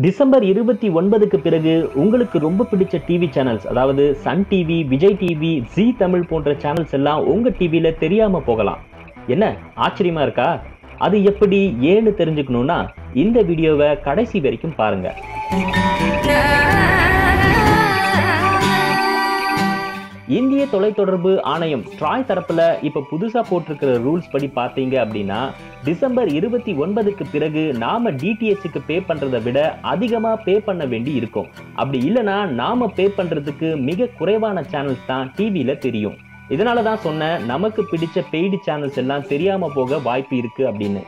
December 29க்கு பிறகு உங்களுக்கு ரொம்ப பிடிச்ச டிவி சேனல்ஸ், அதாவது Sun TV, Vijay TV, Zee Tamil போன்ற சேனல்ஸ் எல்லாம் உங்க டிவில தெரியாம போகலாம். என்ன ஆச்சரியமா இருக்கா? அது எப்படி ஏன்னு தெரிஞ்சுக்கணும்னா இந்த வீடியோவை கடைசி வரைக்கும் பாருங்க. இந்திய தொலைத்தொடர்பு ஆணையம் ட்ராய் தரப்புல இப்ப புதுசா போட்டிருக்கிற ரூல்ஸ் படி பார்த்தீங்க அப்படின்னா, டிசம்பர் 29க்கு பிறகு நாம டிடிஹெச்சுக்கு பே பண்றதை விட அதிகமா பே பண்ண வேண்டி இருக்கும். அப்படி இல்லைன்னா நாம பே பண்றதுக்கு மிக குறைவான சேனல்ஸ் தான் டிவில தெரியும். இதனாலதான் சொன்ன நமக்கு பிடிச்ச பெய்டு சேனல்ஸ் எல்லாம் தெரியாம போக வாய்ப்பு இருக்கு அப்படின்னு.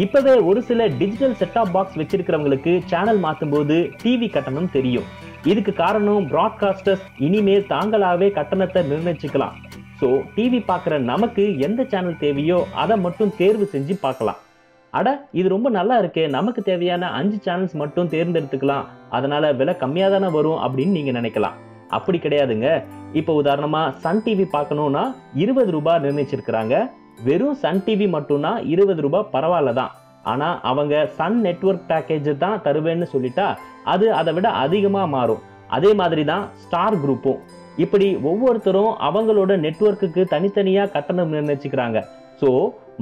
இப்பவே ஒரு சில டிஜிட்டல் செட்டாப் பாக்ஸ் வச்சிருக்கிறவங்களுக்கு சேனல் மாத்தும் போது டிவி கட்டணம் தெரியும். இதுக்கு காரணம் பிராட்காஸ்டர்ஸ் இனிமேல் தாங்களாவே கட்டணத்தை நிர்ணயிச்சுக்கலாம். ஸோ டிவி பார்க்குற நமக்கு எந்த சேனல் தேவையோ அதை மட்டும் தேர்வு செஞ்சு பார்க்கலாம். அட இது ரொம்ப நல்லா இருக்கே, நமக்கு தேவையான 5 சேனல்ஸ் மட்டும் தேர்ந்தெடுத்துக்கலாம், அதனால விலை கம்மியாக தானே வரும் அப்படின்னு நீங்க நினைக்கலாம். அப்படி கிடையாதுங்க. இப்போ உதாரணமா சன் டிவி பார்க்கணும்னா 20 ரூபாய் நிர்ணயிச்சிருக்கிறாங்க. வெறும் சன் டிவி மட்டும்னா 20 ரூபாய் பரவாயில்ல தான். ஆனா அவங்க சன் நெட்வொர்க் பேக்கேஜ் தான் தருவேன்னு சொல்லிட்டா அது அதை விட அதிகமா மாறும். அதே மாதிரி தான் ஸ்டார் குரூப்பும். இப்படி ஒவ்வொருத்தரும் அவங்களோட நெட்வொர்க்குக்கு தனித்தனியா கட்டணம் நிர்ணயிச்சுக்கிறாங்க. ஸோ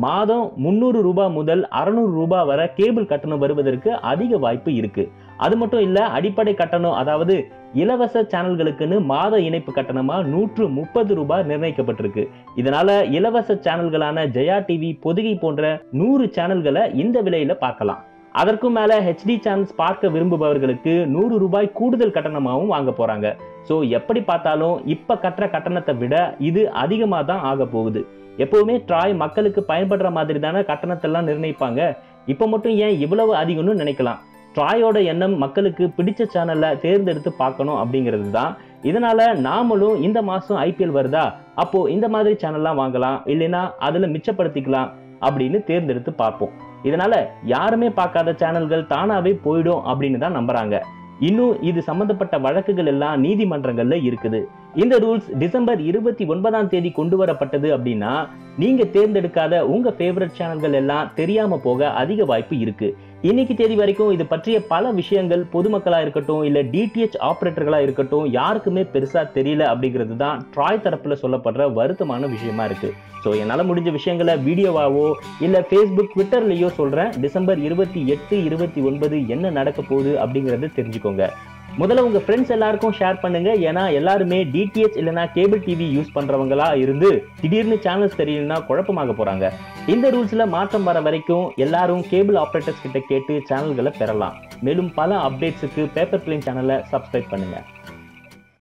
மாதம் 300 ரூபாய் முதல் 600 ரூபாய் வரை கேபிள் கட்டணம் வருவதற்கு அதிக வாய்ப்பு இருக்கு. அது மட்டும் இல்ல, அடிப்படை கட்டணம், அதாவது இலவச சேனல்களுக்குன்னு மாத இணைப்பு கட்டணமா 130 ரூபாய் நிர்ணயிக்கப்பட்டிருக்கு. இதனால இலவச சேனல்களான ஜெயா டிவி, பொதிகை போன்ற 100 சேனல்களை இந்த விலையில பார்க்கலாம். அதற்கும் மேல ஹெச்டி சேனல்ஸ் பார்க்க விரும்புபவர்களுக்கு 100 ரூபாய் கூடுதல் கட்டணமாகவும் வாங்க போறாங்க. ஸோ எப்படி பார்த்தாலும் இப்ப கட்டுற கட்டணத்தை விட இது அதிகமா தான் ஆக போகுது. எப்பவுமே ட்ராய் மக்களுக்கு பயன்படுற மாதிரி தானே கட்டணத்தெல்லாம் நிர்ணயிப்பாங்க. இப்ப மட்டும் ஏன் இவ்வளவு அதிகம்னு நினைக்கலாம். ட்ராயோட எண்ணம் மக்களுக்கு பிடிச்ச சேனல்ல தேர்ந்தெடுத்து பார்க்கணும் அப்படிங்கிறது தான். இதனால நாமளும் இந்த மாசம் ஐபிஎல் வருதா, அப்போ இந்த மாதிரி சேனல்லாம் வாங்கலாம், இல்லைன்னா அதுல மிச்சப்படுத்திக்கலாம் அப்படின்னு தேர்ந்தெடுத்து பார்ப்போம். இதனால யாருமே பார்க்காத சேனல்கள் தானாவே போயிடும் அப்படின்னு தான் நம்புறாங்க. இன்னும் இது சம்பந்தப்பட்ட வழக்குகள் எல்லாம் நீதிமன்றங்கள்ல இருக்குது. இந்த ரூல்ஸ் டிசம்பர் 29ஆம் தேதி கொண்டு வரப்பட்டது அப்படின்னா நீங்க தேர்ந்தெடுக்காத உங்க ஃபேவரட் சேனல்கள் எல்லாம் தெரியாம போக அதிக வாய்ப்பு இருக்கு. இன்னைக்கு தேதி வரைக்கும் இது பற்றிய பல விஷயங்கள் பொதுமக்களா இருக்கட்டும், இல்ல டிடிஹெச் ஆபரேட்டர்களா இருக்கட்டும், யாருக்குமே பெருசா தெரியல அப்படிங்கிறது தான் ட்ராய் தரப்புல சொல்லப்படுற வருத்தமான விஷயமா இருக்கு. ஸோ என்னால முடிஞ்ச விஷயங்களை வீடியோவாவோ இல்ல ஃபேஸ்புக், ட்விட்டர்லயோ சொல்றேன். டிசம்பர் 28, 29 என்ன நடக்க போகுது அப்படிங்கறத தெரிஞ்சுக்கோங்க. முதல்ல உங்க ஃப்ரெண்ட்ஸ் எல்லாருக்கும் ஷேர் பண்ணுங்க. ஏன்னா எல்லாருமே டிடிஹெச் இல்லைன்னா கேபிள் டிவி யூஸ் பண்றவங்களா இருந்து திடீர்னு சேனல்ஸ் தெரியலன்னா குழப்பமாக போறாங்க. இந்த ரூல்ஸ்ல மாற்றம் வர வரைக்கும் எல்லாரும் கேபிள் ஆபரேட்டர்ஸ் கிட்ட கேட்டு சேனல்களை பெறலாம். மேலும் பல அப்டேட்ஸுக்கு பேப்பர் பிளேன் சேனலை சப்ஸ்கிரைப் பண்ணுங்க.